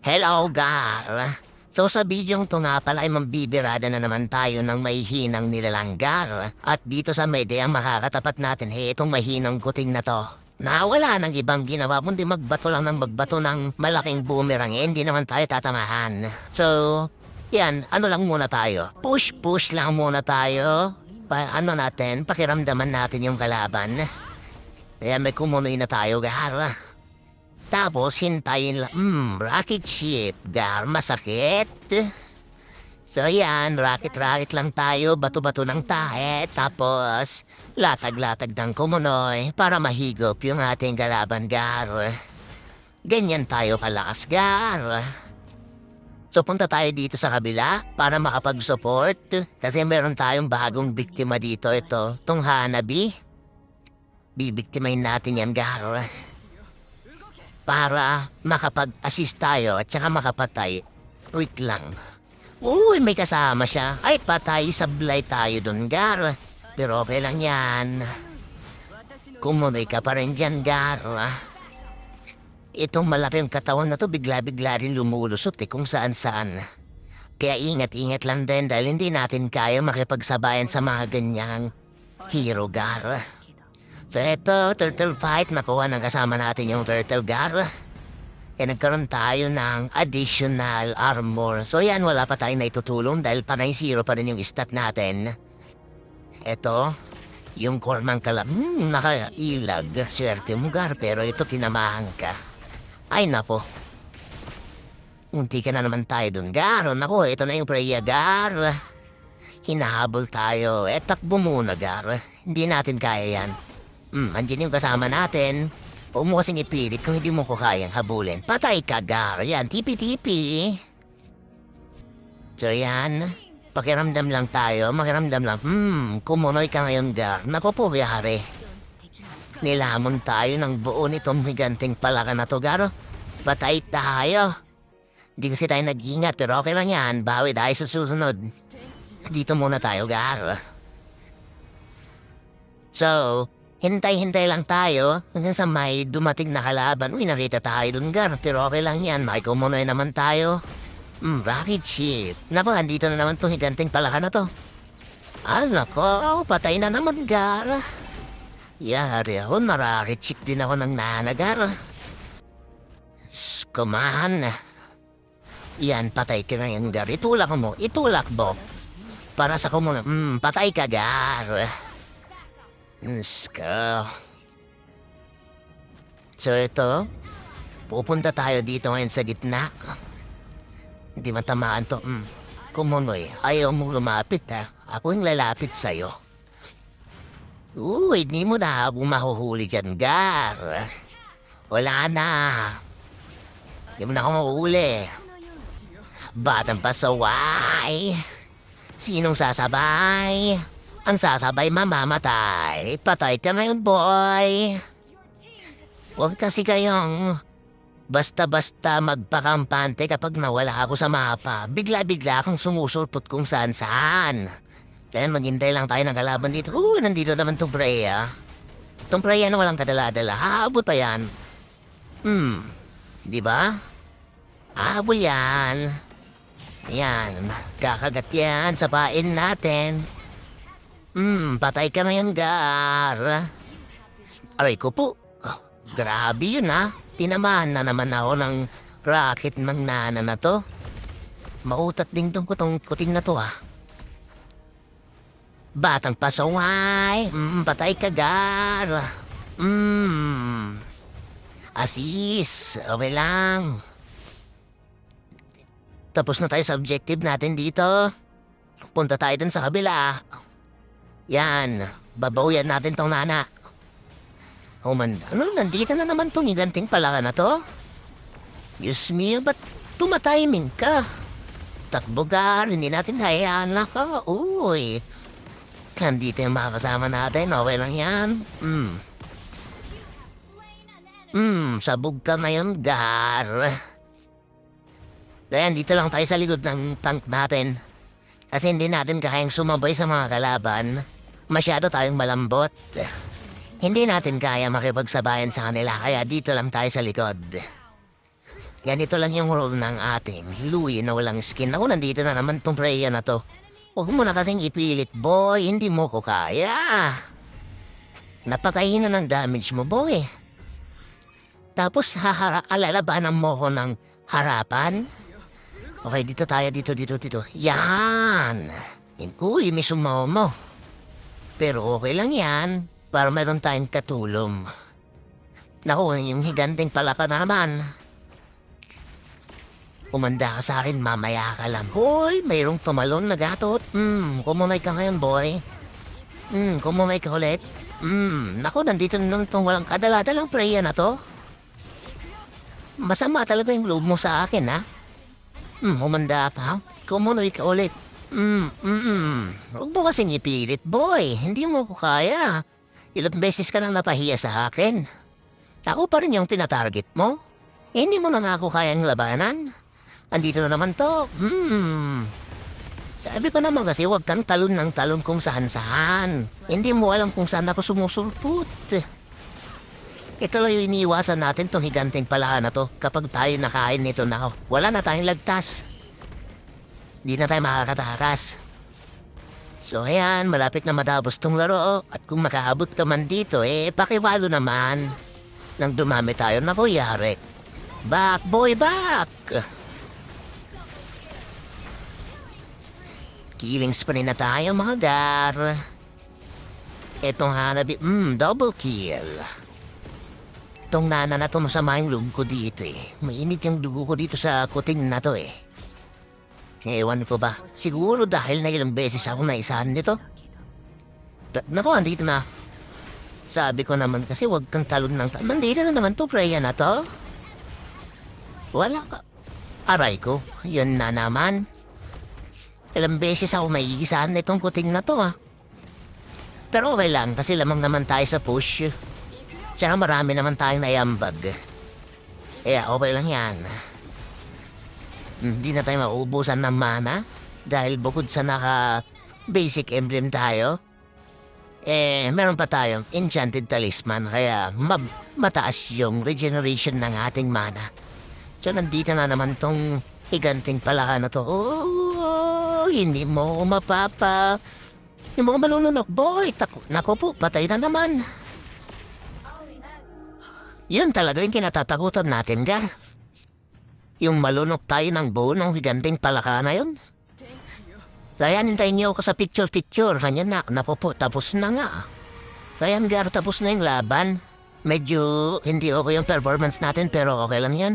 Hello, Gar. So sa bidyong to nga pala ay mambibirada na naman tayo ng mahihinang nilalanggar. At dito sa media makakatapat natin itong mahinang kuting na to. Wala nang ibang ginawa kundi magbato lang ng magbato ng malaking boomerang hindi naman tayo tatamahan. So, yan, ano lang muna tayo. Push lang muna tayo. Pakiramdaman natin yung kalaban. Kaya may kumunoy na tayo, Gar. Tapos hintayin lang, rocket ship, Gar, masakit. So yan, rocket lang tayo, bato-bato ng tahe, tapos latag-latag ng kumunoy para mahigop yung ating kalaban, Gar. Ganyan tayo kalakas, Gar. So punta tayo dito sa kabila para makapag-support kasi meron tayong bagong biktima dito, itong Hanabi. Bibiktimahin natin yan, Gar. Para makapag-assist tayo at saka makapatay. Wait lang. Uy, may kasama siya. Ay, patay, sablay tayo dun, Gar. Pero okay lang yan. Kumunoy ka pa rin dyan, Gar. Itong malaking katawan na to, bigla-bigla rin lumulusot kung saan-saan. Kaya ingat-ingat lang din dahil hindi natin kaya makipagsabayan sa mga ganyang hero, Gar. So eto, turtle fight, nakuha ng kasama natin yung turtle, Gar. Kaya nagkaroon tayo ng additional armor. So yan, wala pa tayong naitutulong dahil panay zero pa rin yung stat natin. Eto, yung kormang kalab, nakailag. Swerte mo, Gar, pero ito tinamahan ka. Ay nako. Unti ka na naman tayo dun, Gar. Nako, ito na yung Freya, Gar. Hinahabol tayo. Takbo muna, Gar. Hindi natin kaya yan. Andiyan yung kasama natin. Huwag mo kasing ipilit kung hindi mo ko kayang habulin. Patay ka, Gar. Yan, tipi-tipi. So yan, pakiramdam lang tayo, makiramdam lang. Kumunoy ka ngayon, Gar. Naku po, biyari. Nilamon tayo ng buo nitong higanting palaka na to, Gar. Patay tayo. Hindi kasi tayo nag-ingat, pero okay lang yan. Bawi tayo sa susunod. Dito muna tayo, Gar. So, hintay-hintay lang tayo hanggang sa may dumating na kalaban. Uy, nakita tayo dun, Gar. Pero okay lang yan. Makikumunoy naman tayo. Rocket ship. Naku, andito na naman itong higanting palaka na to. Nako, patay na naman, Gar. Yari ako, na-rocket ship din ako ng nana, Gar. Kumahan. Yan, patay ka ngayon, Gar. Itulak mo. Para sa kumunoy. Patay ka, Gar. So ito, pupunta tayo dito ngayon sa gitna. Hindi matamaan to. Kumunoy, ayaw mo lumapit ha. Ako yung lalapit sa'yo. Hindi mo na mahuhuli dyan, Gar. Wala na. Hindi mo na ako mahuhuli. Batang pasaway. Sinong sasabay? Ang sasabay mamamatay. Patay ka ngayon, boy. Huwag kasi kayong basta-basta magpakampante kapag nawala ako sa mapa. Bigla-bigla akong sumusulpot kung saan-saan. Kaya maghintay lang tayo ng kalaban dito. Nandito naman itong Freya. Itong Freya na walang kadala-dala. Haabot pa yan. Di ba? Haabol yan. Yan. Kakagat yan sa pain natin. Patay ka ngayon, Gar. Aray ko po. Grabe yun, ha. Tinamahan na naman ako ng rocket ng nana na to. Mautat din tong kuting na to, ha. Batang pasaway. Patay ka, Gar. Asis. Okay lang. Tapos na tayo sa objective natin dito. Punta tayo dun sa kabila. Yan, babawian natin tong nana. Nandito na naman tong higanting palaka na to? Diyos mio, ba't tumatiming ka? Takbo, Gar, hindi natin hayaan na ka. Nandito yung mga kasama natin, okay lang yan. Sabog ka ngayon, Gar. Kaya dito lang tayo sa likod ng tank natin. Kasi hindi natin kayang sumabay sa mga kalaban. Masyado tayong malambot. Hindi natin kaya makipagsabayan sa kanila kaya dito lang tayo sa likod. Ganito lang yung role ng ating Louie na walang skin. Ako nandito na naman tong Freya na to. Huwag mo na kasing ipilit, boy. Hindi mo ko kaya. Napakahina ng damage mo, boy. Tapos alalabanan mo ko ng harapan. Okay, dito tayo, dito. Yan! Uy, may sumaw mo. Pero okay lang yan, para meron tayong katulong. Naku, yung higanting palaka na naman. Kumanda ka sa akin, mamaya ka lang. Hoy, mayroong tumalon na gatot. Kumunay ka ngayon, boy. Kumunay ka ulit. Naku, nandito naman itong walang kadala-dalang Freya na to. Masama talaga yung loob mo sa akin, ha? Humanda ka. Kumunoy ka ulit. Huwag mo kasing ipilit, boy. Hindi mo ko kaya. Ilang beses ka nang napahiya sa akin. Ako pa rin yung tinatarget mo. Hindi mo na nga ako kayang labanan. Andito na naman to. Sabi pa naman kasi huwag kang talon ng talon kung saan-saan. Hindi mo alam kung saan ako sumusulput. Ito lang yung iniiwasan natin tong higanting palahan na to kapag tayo nakain nito na. Wala na tayong lagtas. Hindi na tayo makakatakas. So ayan, malapit na matapos tong laro. At kung makaabot ka man dito, pakiwalo naman. Nang dumami tayo na kuyari. Back, boy, back! Killing spree na tayo, mga gar. Itong hanabi, double kill. Itong nana na to masama yung loob ko dito Mainit yung dugo ko dito sa kuting na to Ewan ko ba, siguro dahil na ilang beses ako naisahan nito. Naku, andito na. Sabi ko naman kasi wag kang talon ng talon. Nandito na naman to, Freya na to. Wala ka. Aray ko, yun na naman. Ilang beses ako maiisahan nitong kuting na to Pero okay lang kasi lamang naman tayo sa push. Tsaka marami naman tayong naiambag. Kaya okay lang yan. Hindi na tayo mauubusan ng mana. Dahil bukod sa naka-basic emblem tayo, meron pa tayong enchanted talisman. Kaya mataas yung regeneration ng ating mana. So nandito na naman tong higanting palaka na to. Hindi mo mapapa. Hindi mo malununok, boy. Naku po, patay na naman. Yun talaga yung kinatatakutan natin, gar. Yung malunok tayo ng buo ng higanting palaka na yun. Kaya hintayin niyo ako sa picture-picture. Kanya naku po, tapos na nga. Kaya gar, tapos na yung laban. Medyo hindi okay yung performance natin pero okay lang yan.